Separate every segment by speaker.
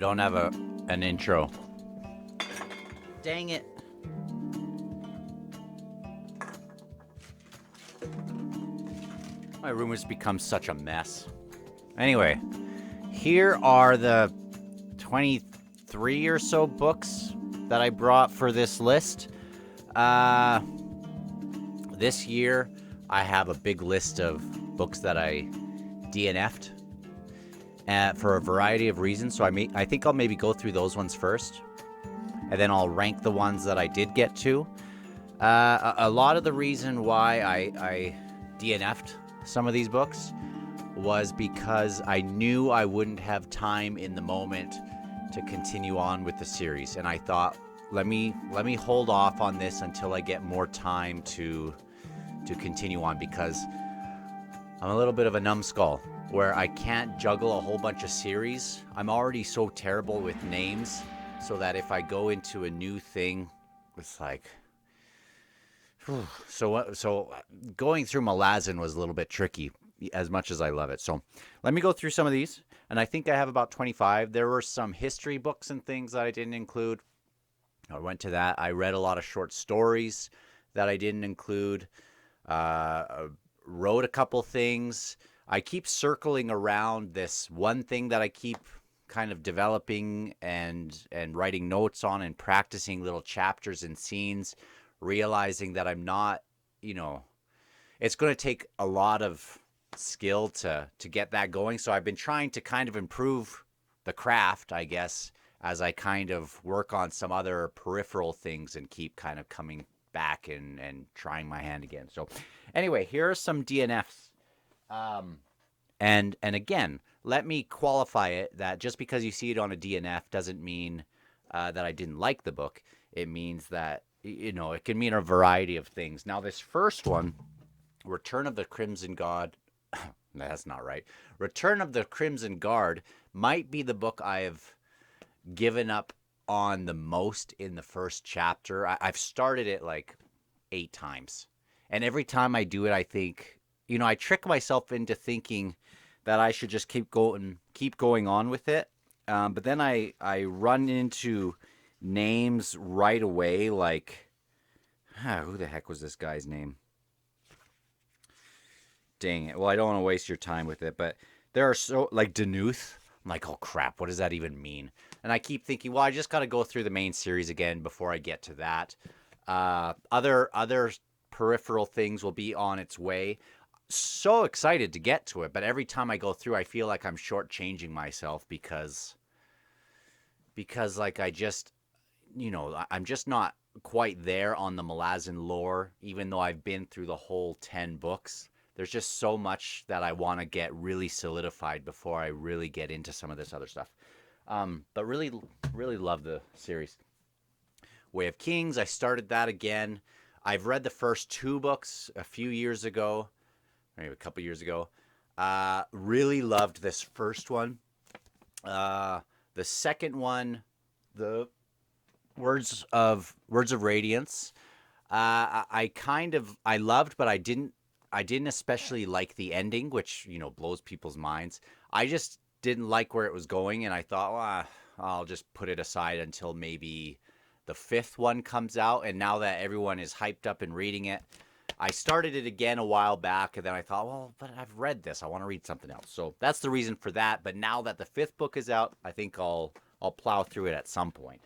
Speaker 1: don't have an intro. Dang it. My room has become such a mess. Anyway, here are the 23 or so books that I brought for this list. This year, I have a big list of books that I DNF'd for a variety of reasons. So I think I'll maybe go through those ones first, and then I'll rank the ones that I did get to. A lot of the reason why I DNF'd some of these books was because I knew I wouldn't have time in the moment to continue on with the series, and I thought, let me hold off on this until I get more time to continue on, because I'm a little bit of a numbskull where I can't juggle a whole bunch of series. I'm already so terrible with names, so that if I go into a new thing, it's like, so going through Malazan was a little bit tricky, as much as I love it. So let me go through some of these, and I think I have about 25. There were some history books and things that I didn't include. I went to that. I read a lot of short stories that I didn't include. Wrote a couple things. I keep circling around this one thing that I keep kind of developing and writing notes on and practicing little chapters and scenes, realizing that I'm not, it's going to take a lot of skill to get that going. So I've been trying to kind of improve the craft, I guess, as I kind of work on some other peripheral things and keep kind of coming back and trying my hand again. So anyway, here are some DNFs. And again, let me qualify it that just because you see it on a DNF doesn't mean that I didn't like the book. It means that, it can mean a variety of things. Now, this first one, Return of the Crimson God, that's not right. Return of the Crimson Guard might be the book I have given up on the most in the first chapter. I've started it like 8 times. And every time I do it, I think, I trick myself into thinking that I should just keep going on with it. But then I run into names right away, like, who the heck was this guy's name? Dang it. Well, I don't want to waste your time with it, but there are so, like, Danuth. I'm like, oh crap, what does that even mean? And I keep thinking, well, I just got to go through the main series again before I get to that. Other peripheral things will be on its way. So excited to get to it, but every time I go through, I feel like I'm shortchanging myself because like I just, I'm just not quite there on the Malazan lore, even though I've been through the whole 10 books. There's just so much that I want to get really solidified before I really get into some of this other stuff. But really, really love the series. Way of Kings, I started that again. I've read the first 2 books a few years ago, maybe a couple years ago. Really loved this first one. The second one, the Words of Radiance, I loved, but I didn't especially like the ending, which, blows people's minds. I just didn't like where it was going, and I thought, well, I'll just put it aside until maybe the 5th one comes out. And now that everyone is hyped up and reading it, I started it again a while back, and then I thought, well, but I've read this. I want to read something else. So that's the reason for that. But now that the 5th book is out, I think I'll plow through it at some point.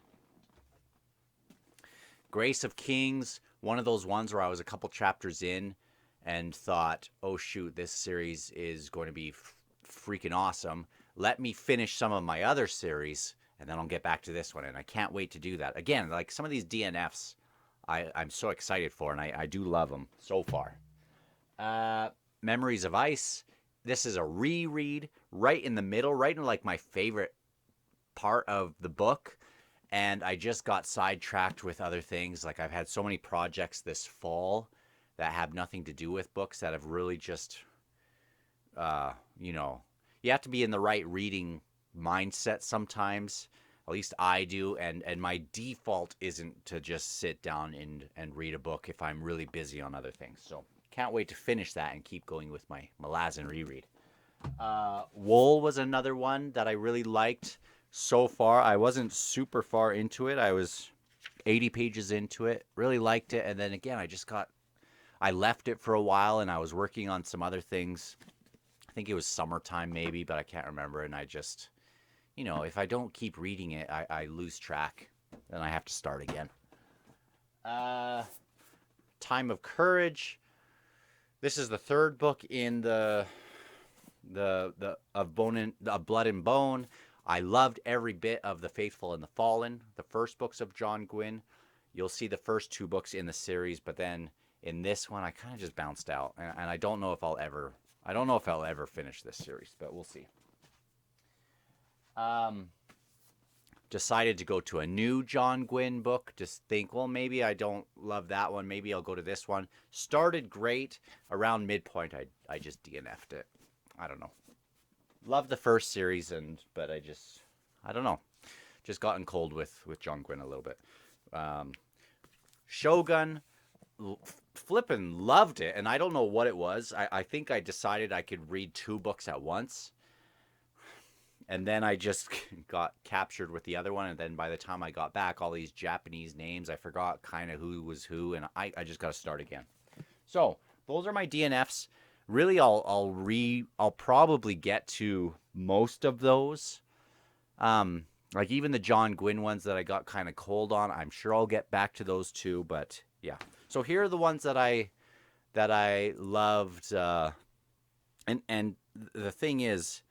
Speaker 1: Grace of Kings, one of those ones where I was a couple chapters in and thought, oh shoot, this series is going to be freaking awesome. Let me finish some of my other series, and then I'll get back to this one. And I can't wait to do that. Again, like some of these DNFs, I'm so excited for, and I do love them so far. Memories of Ice. This is a reread right in the middle, right in like my favorite part of the book. And I just got sidetracked with other things. Like I've had so many projects this fall that have nothing to do with books that have really just, you have to be in the right reading mindset sometimes. At least I do. And my default isn't to just sit down and read a book if I'm really busy on other things. So can't wait to finish that and keep going with my Malazan reread. Wool was another one that I really liked. so far. I wasn't super far into it. I was 80 pages into it. Really liked it, and then again, I left it for a while, and I was working on some other things. I think it was summertime maybe, but I can't remember. And I just, if I don't keep reading it, I lose track, and I have to start again. Uh, Time of Courage. This is the third book in the of Blood and Bone. I loved every bit of The Faithful and the Fallen, the first books of John Gwynne. You'll see the first two books in the series, but then in this one, I kind of just bounced out, and I don't know if I'll ever finish this series, but we'll see. Um, Decided to go to a new John Gwynne book. Just think, well, maybe I don't love that one. Maybe I'll go to this one. Started great. Around midpoint, I just DNF'd it. I don't know. Loved the first series, but I don't know. Just gotten cold with John Gwynne a little bit. Shogun, flippin' loved it, and I don't know what it was. I think I decided I could read two books at once. And then I just got captured with the other one. And then by the time I got back, all these Japanese names, I forgot kind of who was who. And I just got to start again. So those are my DNFs. Really, I'll probably get to most of those. Like even the John Gwynne ones that I got kind of cold on, I'm sure I'll get back to those too. But yeah. So here are the ones that I loved. And the thing is,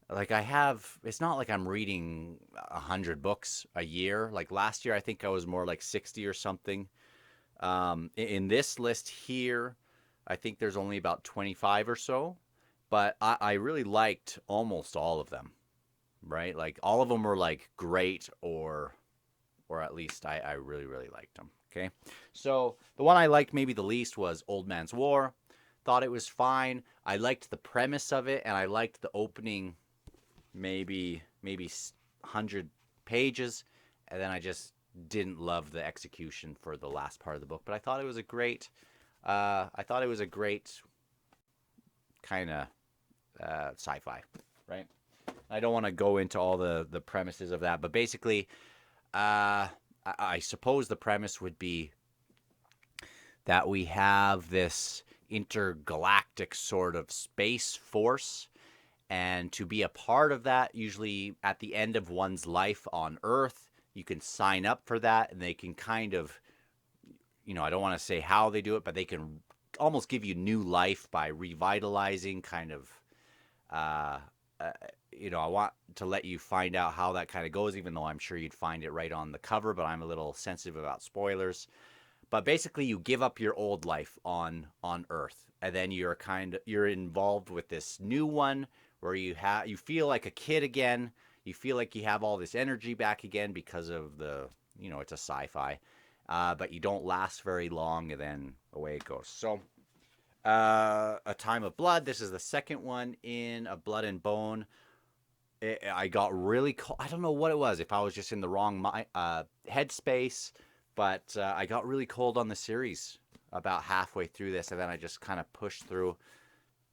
Speaker 1: like it's not like I'm reading 100 books a year. Like last year, I think I was more like 60 or something. In this list here, I think there's only about 25 or so, but I really liked almost all of them, right? Like all of them were like great, or at least I really, really liked them. Okay. So the one I liked maybe the least was Old Man's War. Thought it was fine. I liked the premise of it, and I liked the opening maybe 100 pages, and then I just didn't love the execution for the last part of the book. But I thought it was a great kind of sci-fi, right? I don't want to go into all the premises of that, but basically, I suppose the premise would be that we have this intergalactic sort of space force. And to be a part of that, usually at the end of one's life on Earth, you can sign up for that, and they can kind of, I don't want to say how they do it, but they can almost give you new life by revitalizing kind of, I want to let you find out how that kind of goes, even though I'm sure you'd find it right on the cover, but I'm a little sensitive about spoilers. But basically, you give up your old life on Earth, and then you're involved with this new one where you feel like a kid again. You feel like you have all this energy back again because of it's a sci-fi, but you don't last very long, and then away it goes. So, A Time of Blood. This is the second one in A Blood and Bone. I got really cold. I don't know what it was. If I was just in the wrong headspace. But I got really cold on the series about halfway through this, and then I just kind of pushed through.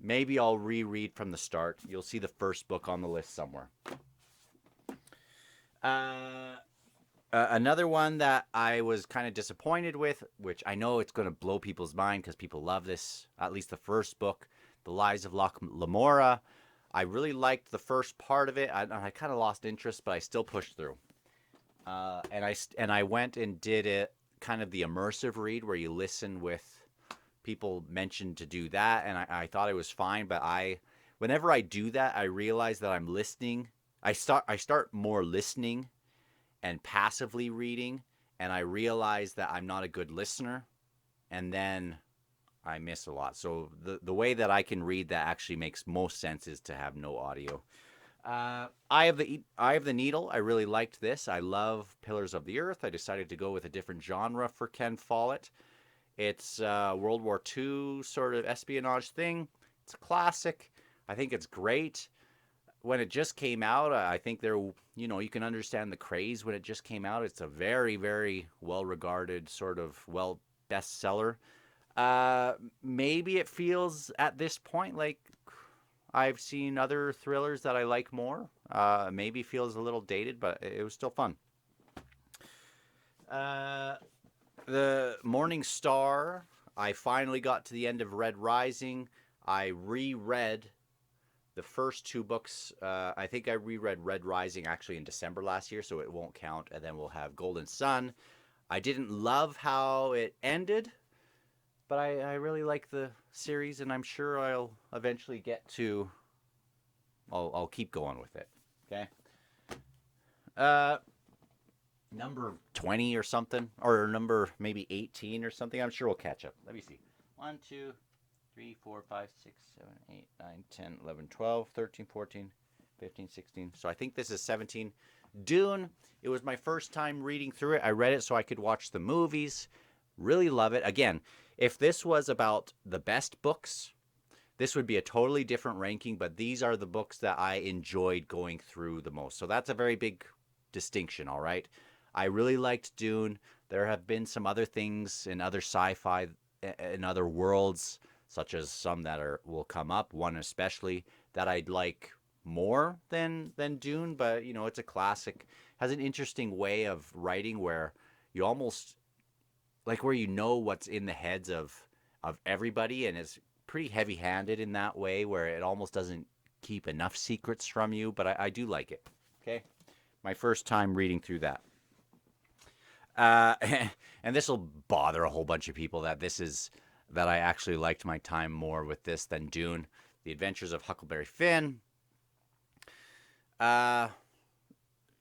Speaker 1: Maybe I'll reread from the start. You'll see the first book on the list somewhere. Another one that I was kind of disappointed with, which I know it's going to blow people's mind because people love this, at least the first book, The Lies of Locke Lamora. I really liked the first part of it. I kind of lost interest, but I still pushed through. And I went and did it kind of the immersive read where you listen with people mentioned to do that, and I thought it was fine. But whenever I do that, I realize that I'm listening. I start more listening and passively reading, and I realize that I'm not a good listener, and then I miss a lot. So the way that I can read that actually makes most sense is to have no audio. Eye of the Needle. I really liked this. I love Pillars of the Earth. I decided to go with a different genre for Ken Follett. It's a World War II sort of espionage thing. It's a classic. I think it's great. When it just came out, I think you can understand the craze when it just came out. It's a very, very well-regarded sort of bestseller. Maybe it feels at this point like I've seen other thrillers that I like more. Maybe feels a little dated, but it was still fun. Uh, the Morning Star. I finally got to the end of Red Rising. I reread the first two books. I think I reread Red Rising actually in December last year, so it won't count. And then we'll have Golden Sun. I didn't love how it ended, but I really like the series, and I'm sure I'll eventually get to. I'll keep going with it. Okay. Uh, Number 20 or something, or number maybe 18 or something. I'm sure we'll catch up. Let me see. 1, 2, 3, 4, 5, 6, 7, 8, 9, 10, 11, 12, 13, 14, 15, 16. So I think this is 17. Dune. It was my first time reading through it. I read it so I could watch the movies. Really love it. Again, if this was about the best books, this would be a totally different ranking, but these are the books that I enjoyed going through the most. So that's a very big distinction, all right? I really liked Dune. There have been some other things in other sci-fi, in other worlds, such as some that will come up. One especially that I'd like more than Dune, but you know it's a classic. Has an interesting way of writing where you almost like where you know what's in the heads of everybody, and it's pretty heavy-handed in that way where it almost doesn't keep enough secrets from you. But I do like it. Okay, my first time reading through that. Uh, and this will bother a whole bunch of people that I actually liked my time more with this than Dune. The Adventures of Huckleberry Finn. Uh,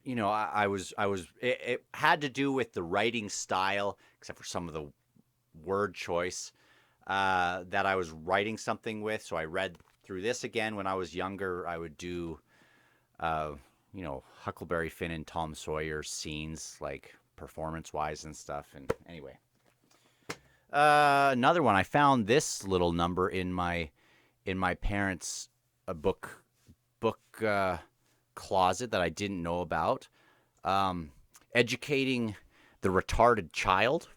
Speaker 1: it had to do with the writing style, except for some of the word choice, that I was writing something with. So I read through this again when I was younger. I would do, uh, Huckleberry Finn and Tom Sawyer scenes, like performance wise and stuff. And anyway, another one. I found this little number in my parents' book closet that I didn't know about. Educating the retarded child.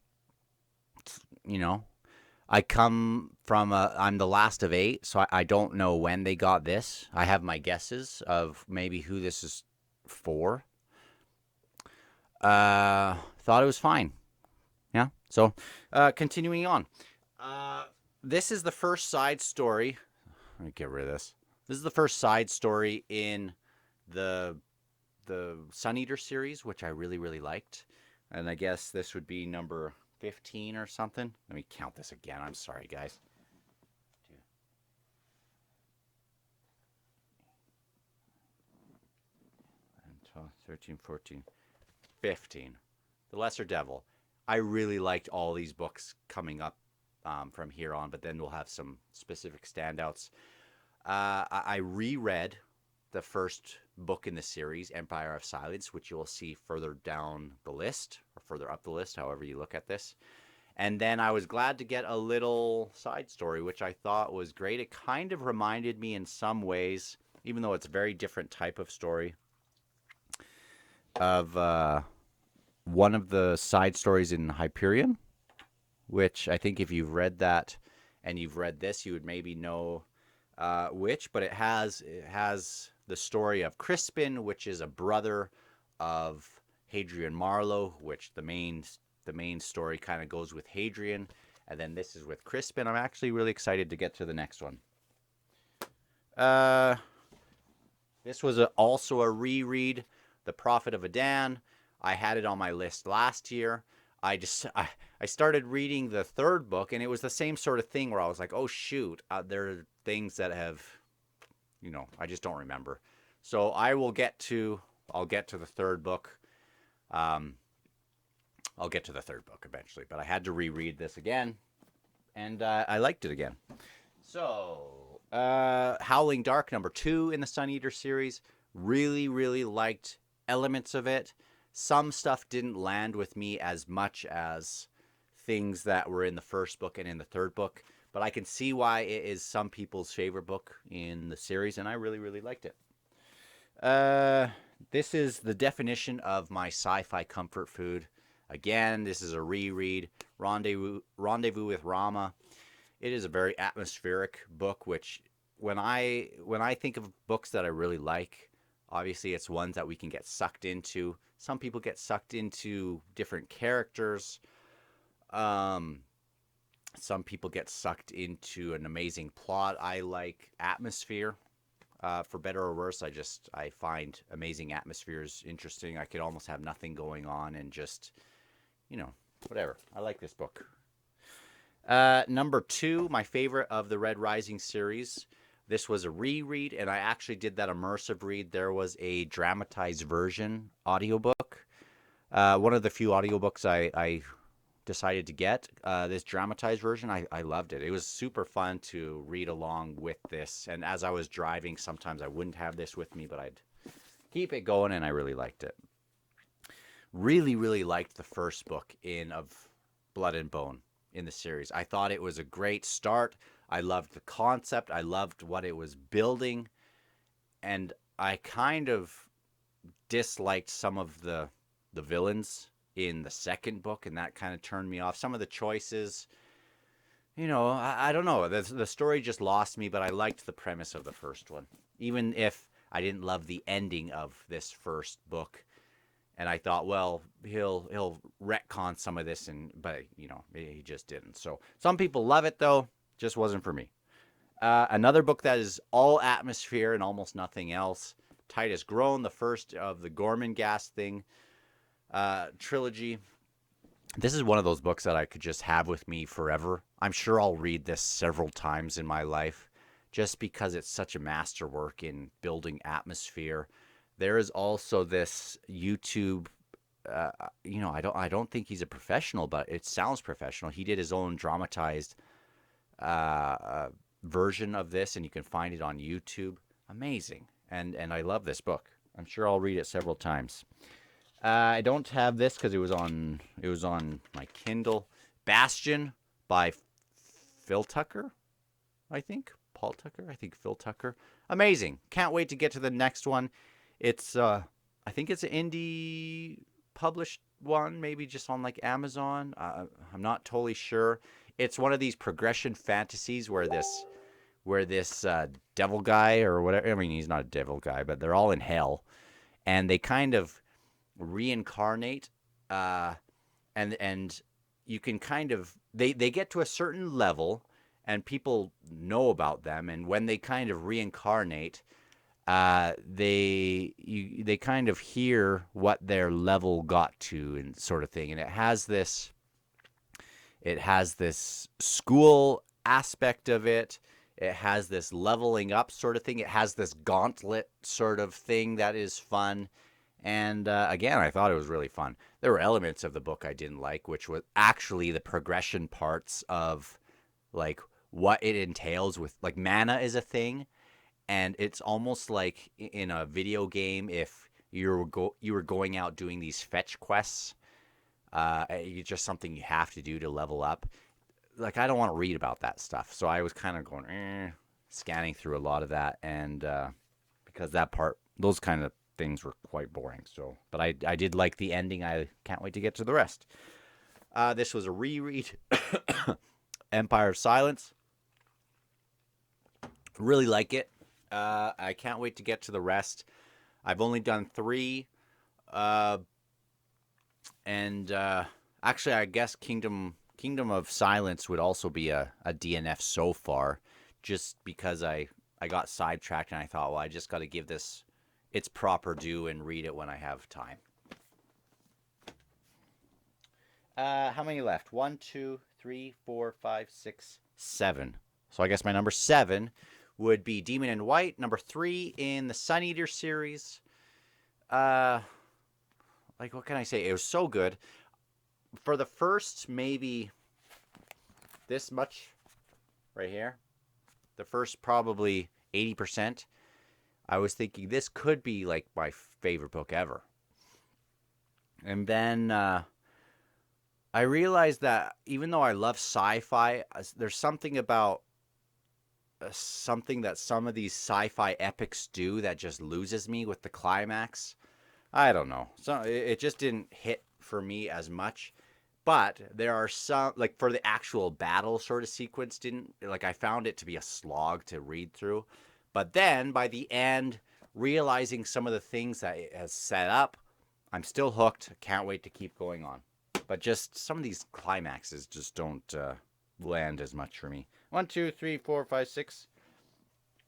Speaker 1: You know, I'm the last of 8, so I don't know when they got this. I have my guesses of maybe who this is for. Thought it was fine. Yeah. So, continuing on. This is the first side story. Let me get rid of this. This is the first side story in the Sun Eater series, which I really, really liked. And I guess this would be number 15 or something. Let me count this again. I'm sorry, guys. 12, 13, 14, 15. The Lesser Devil. I really liked all these books coming up from here on, but then we'll have some specific standouts. I reread the first book in the series, Empire of Silence, which you'll see further down the list, or further up the list, however you look at this. And then I was glad to get a little side story, which I thought was great. It kind of reminded me in some ways, even though it's a very different type of story, of one of the side stories in Hyperion, which I think if you've read that and you've read this, you would maybe know which. But it has the story of Crispin, which is a brother of Hadrian Marlowe, which the main story kind of goes with Hadrian, and then this is with Crispin. I'm actually really excited to get to the next one. This was also a reread, The Prophet of Adan. I had it on my list last year. I started reading the third book, and it was the same sort of thing where I was like, oh shoot, there are things that have, I just don't remember. So I'll get to the third book. I'll get to the third book eventually, but I had to reread this again, and I liked it again. So, Howling Dark, number 2 in the Sun Eater series. Really, really liked elements of it. Some stuff didn't land with me as much as things that were in the first book and in the third book, but I can see why it is some people's favorite book in the series, and I really, really liked it. This is the definition of my sci-fi comfort food. Again, this is a reread, Rendezvous with Rama. It is a very atmospheric book, which when I think of books that I really like, obviously it's ones that we can get sucked into. Some people get sucked into different characters. Um, some people get sucked into an amazing plot. I like atmosphere. For better or worse, I find amazing atmospheres interesting. I could almost have nothing going on and just whatever. I like this book. Number two, my favorite of the Red Rising series. This was a reread, and I actually did that immersive read. There was a dramatized version audiobook. One of the few audiobooks I decided to get. This dramatized version, I loved it. It was super fun to read along with this. And as I was driving, sometimes I wouldn't have this with me, but I'd keep it going, and I really liked it. Really, really liked the first book in of Blood and Bone in the series. I thought it was a great start. I loved the concept. I loved what it was building. And I kind of disliked some of the villains in the second book, and that kind of turned me off. Some of the choices, I don't know. The story just lost me, but I liked the premise of the first one. Even if I didn't love the ending of this first book, and I thought, well, he'll retcon some of this, but he just didn't. So some people love it though, just wasn't for me. Another book that is all atmosphere and almost nothing else. Titus Groan, the first of the Gormenghast trilogy. This is one of those books that I could just have with me forever. I'm sure I'll read this several times in my life, just because it's such a masterwork in building atmosphere. There is also this YouTube. I don't think he's a professional, but it sounds professional. He did his own dramatized version of this, and you can find it on YouTube. Amazing, and I love this book. I'm sure I'll read it several times. I don't have this because it was on my Kindle. Bastion by Phil Tucker, I think. Paul Tucker, I think Phil Tucker. Amazing. Can't wait to get to the next one. It's I think it's an indie published one, maybe just on like Amazon. I'm not totally sure. It's one of these progression fantasies where this devil guy or whatever. I mean, he's not a devil guy, but they're all in hell, and they kind of reincarnate. And you can kind of they get to a certain level, and people know about them, and when they kind of reincarnate, they kind of hear what their level got to and sort of thing. And it has this school aspect of it. It has this leveling up sort of thing. It has this gauntlet sort of thing that is fun. And again, I thought it was really fun. There were elements of the book I didn't like, which was actually the progression parts of like what it entails with like mana is a thing. And it's almost like in a video game, if you were going out doing these fetch quests, it's just something you have to do to level up. Like, I don't want to read about that stuff, so I was kind of going, scanning through a lot of that, and because those kind of things were quite boring. So, but I did like the ending. I can't wait to get to the rest. This was a reread, Empire of Silence. Really like it. I can't wait to get to the rest. I've only done 3. And actually, I guess Kingdom of Silence would also be a DNF so far, just because I got sidetracked and I thought, well, I just got to give this its proper due and read it when I have time. How many left? 1, 2, 3, 4, 5, 6, 7. So I guess my number 7 would be Demon in White. Number 3 in the Sun Eater series. Like, what can I say? It was so good. For the first maybe this much right here, the first probably 80%, I was thinking this could be like my favorite book ever. And then I realized that even though I love sci-fi, there's something about something that some of these sci-fi epics do that just loses me with the climax. I don't know. So it just didn't hit for me as much. But there are some, like for the actual battle sort of sequence, didn't like I found it to be a slog to read through. But then by the end, realizing some of the things that it has set up, I'm still hooked. Can't wait to keep going on. But just some of these climaxes just don't land as much for me. 1, 2, 3, 4, 5, 6,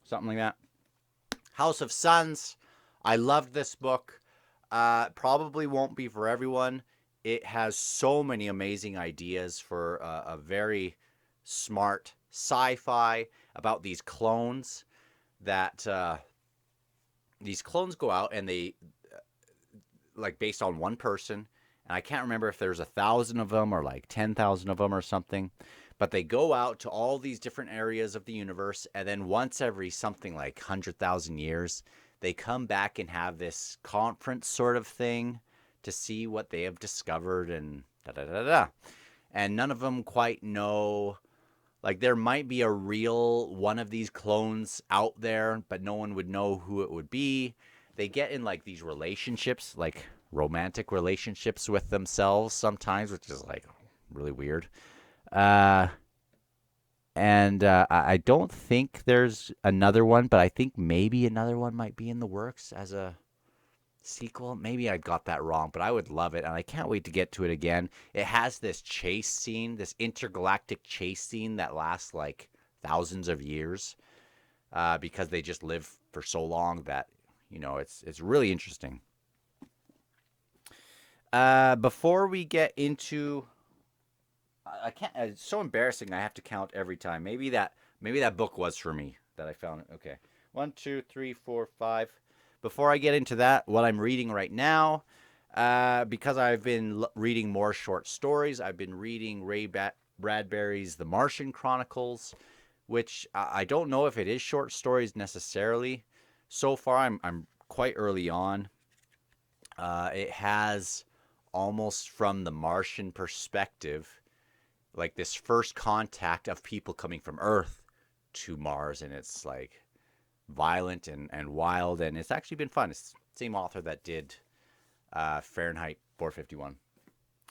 Speaker 1: something like that. House of Suns. I loved this book. Probably won't be for everyone. It has so many amazing ideas for a very smart sci-fi about these clones that these clones go out and they like based on one person, and I can't remember if there's 1,000 of them or like 10,000 of them or something, but they go out to all these different areas of the universe, and then once every something like 100,000 years, they come back and have this conference sort of thing to see what they have discovered and da da da da. And none of them quite know. Like there might be a real one of these clones out there, but no one would know who it would be. They get in like these relationships, like romantic relationships with themselves sometimes, which is like really weird. Uh, and I don't think there's another one, but I think maybe another one might be in the works as a sequel. Maybe I got that wrong, but I would love it, and I can't wait to get to it again. It has this chase scene, this intergalactic chase scene that lasts like thousands of years, because they just live for so long that it's really interesting. Before we get into, I can't. It's so embarrassing. I have to count every time. Maybe that book was for me that I found it. Okay, 1, 2, 3, 4, 5. Before I get into that, what I'm reading right now, because I've been reading more short stories, I've been reading Bradbury's The Martian Chronicles, which I don't know if it is short stories necessarily. So far, I'm quite early on. It has almost from the Martian perspective, like this first contact of people coming from Earth to Mars, and it's like violent and wild, and it's actually been fun. It's the same author that did Fahrenheit 451.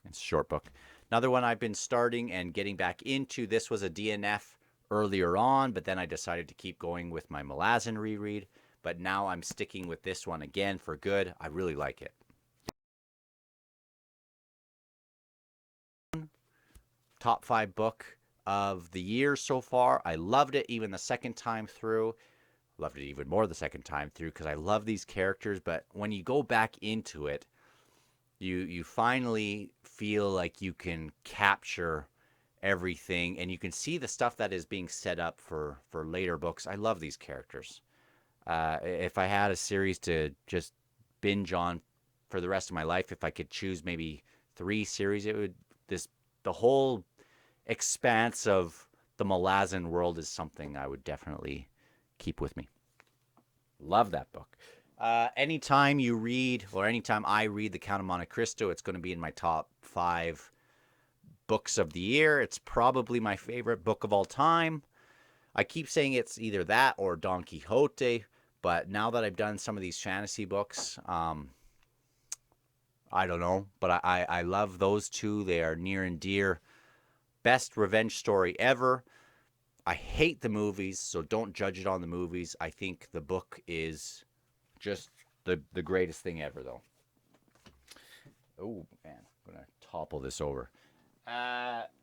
Speaker 1: It's a short book. Another one I've been starting and getting back into. This was a DNF earlier on, but then I decided to keep going with my Malazan reread. But now I'm sticking with this one again for good. I really like it. Top 5 book of the year so far. I loved it even the second time through. Loved it even more the second time through because I love these characters. But when you go back into it, you finally feel like you can capture everything, and you can see the stuff that is being set up for later books. I love these characters. If I had a series to just binge on for the rest of my life, if I could choose maybe 3 series, it would the whole expanse of the Malazan world is something I would definitely keep with me. Love that book. Anytime you read, or anytime I read The Count of Monte Cristo, it's going to be in my top 5 books of the year. It's probably my favorite book of all time. I keep saying it's either that or Don Quixote, but now that I've done some of these fantasy books, I don't know, but I love those two. They are near and dear. Best revenge story ever. I hate the movies, so don't judge it on the movies. I think the book is just the greatest thing ever, though. Oh, man. I'm going to topple this over.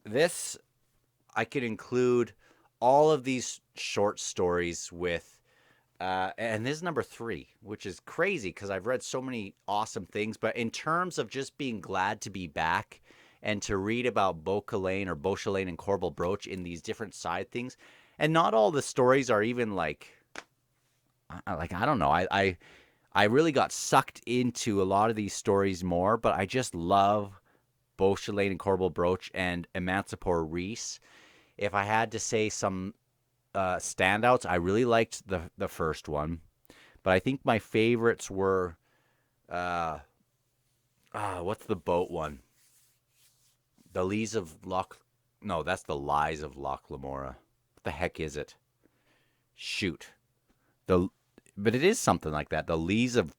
Speaker 1: This, I could include all of these short stories with, and this is number 3, which is crazy because I've read so many awesome things. But in terms of just being glad to be back and to read about Beauculain and Corbel Broach in these different side things, and not all the stories are even like I don't know. I really got sucked into a lot of these stories more, but I just love Beauculain and Corbel Broach and Emancipor Reese. If I had to say some standouts, I really liked the first one, but I think my favorites were what's the boat one? The Lees of Loch. No, that's the Lies of Loch Lamora. What the heck is it? Shoot. But it is something like that. The Lees of.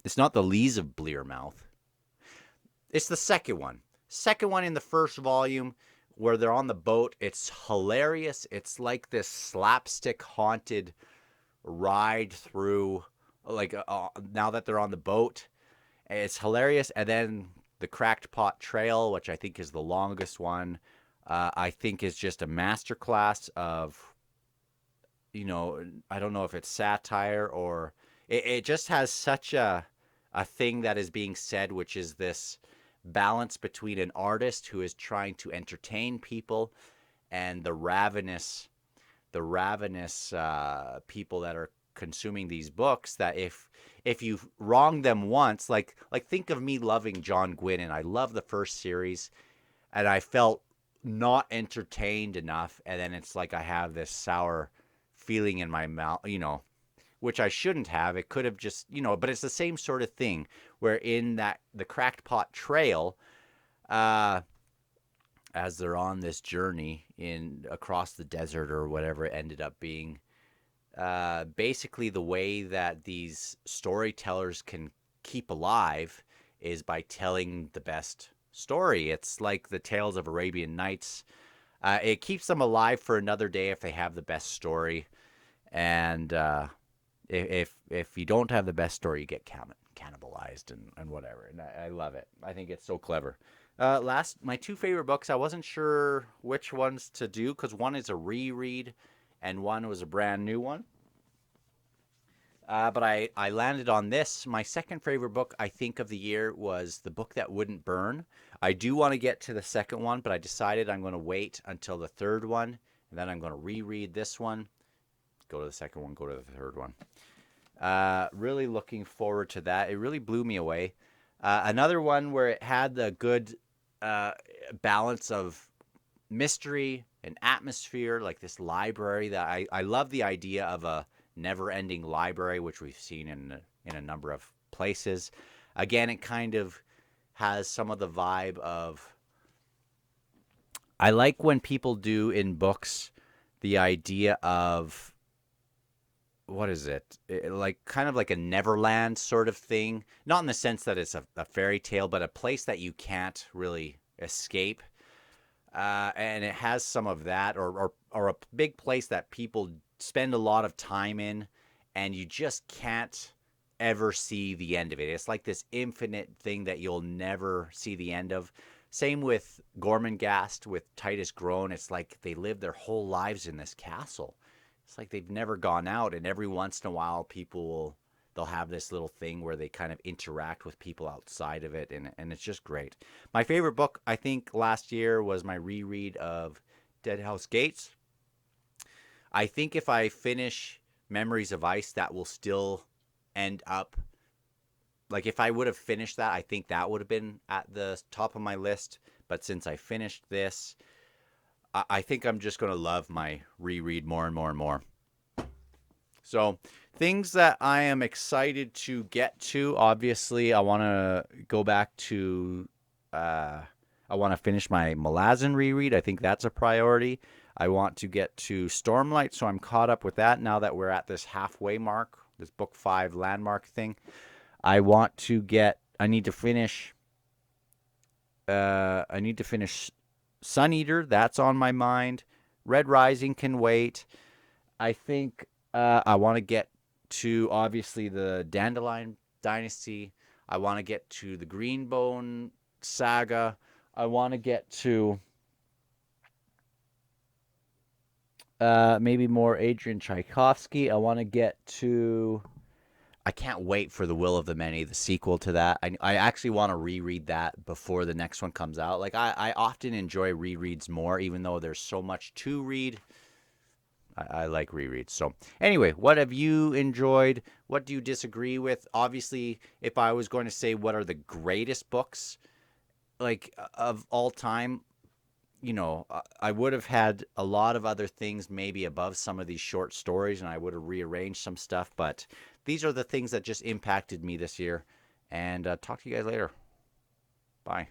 Speaker 1: It's not the Lees of Blearmouth. It's the second one. Second one in the first volume where they're on the boat. It's hilarious. It's like this slapstick haunted ride through, like, now that they're on the boat. It's hilarious. And then the Cracked Pot Trail, which I think is the longest one, I think is just a masterclass of, I don't know if it's satire or it just has such a thing that is being said, which is this balance between an artist who is trying to entertain people and the ravenous people that are consuming these books. That if you wrong them once, like think of me loving John Gwynne, and I love the first series, and I felt not entertained enough, and then it's like I have this sour feeling in my mouth, which I shouldn't have. It could have just, but it's the same sort of thing where in that the Cracked Pot Trail, uh, as they're on this journey in across the desert or whatever it ended up being, basically the way that these storytellers can keep alive is by telling the best story. It's like the Tales of Arabian Nights. It keeps them alive for another day if they have the best story, and if you don't have the best story, you get cannibalized and whatever. And I love it. I think it's so clever. My two favorite books. I wasn't sure which ones to do because one is a reread and one was a brand new one. But I landed on this. My second favorite book, I think, of the year was The Book That Wouldn't Burn. I do want to get to the second one, but I decided I'm going to wait until the third one, and then I'm going to reread this one, go to the second one, go to the third one. Really looking forward to that. It really blew me away. Another one where it had the good balance of mystery and atmosphere, like this library that I love the idea of a never-ending library, which we've seen in a number of places. Again, it kind of has some of the vibe of, I like when people do in books the idea of, what is it? Like kind of like a Neverland sort of thing, not in the sense that it's a fairy tale, but a place that you can't really escape. And it has some of that, or a big place that people spend a lot of time in, and you just can't ever see the end of it. It's like this infinite thing that you'll never see the end of. Same with Gormenghast with Titus Groan. It's like they live their whole lives in this castle. It's like they've never gone out, and every once in a while they'll have this little thing where they kind of interact with people outside of it, and it's just great. My favorite book, I think, last year was my reread of Dead House Gates. I think if I finish Memories of Ice, that will still end up, like if I would have finished that, I think that would have been at the top of my list. But since I finished this, I think I'm just going to love my reread more and more and more. So things that I am excited to get to, obviously, I want to go back to, I want to finish my Malazan reread. I think that's a priority. I want to get to Stormlight, so I'm caught up with that now that we're at this halfway mark, this book 5 landmark thing. I need to finish Sun Eater. That's on my mind. Red Rising can wait. I think I want to get to, obviously, the Dandelion Dynasty. I want to get to the Greenbone Saga. I want to get to maybe more Adrian Tchaikovsky. I want to get to... I can't wait for The Will of the Many, the sequel to that. I actually want to reread that before the next one comes out. Like, I often enjoy rereads more, even though there's so much to read. I like rereads. So anyway, what have you enjoyed? What do you disagree with? Obviously, if I was going to say what are the greatest books, like, of all time, I would have had a lot of other things maybe above some of these short stories, and I would have rearranged some stuff. But these are the things that just impacted me this year. And talk to you guys later. Bye.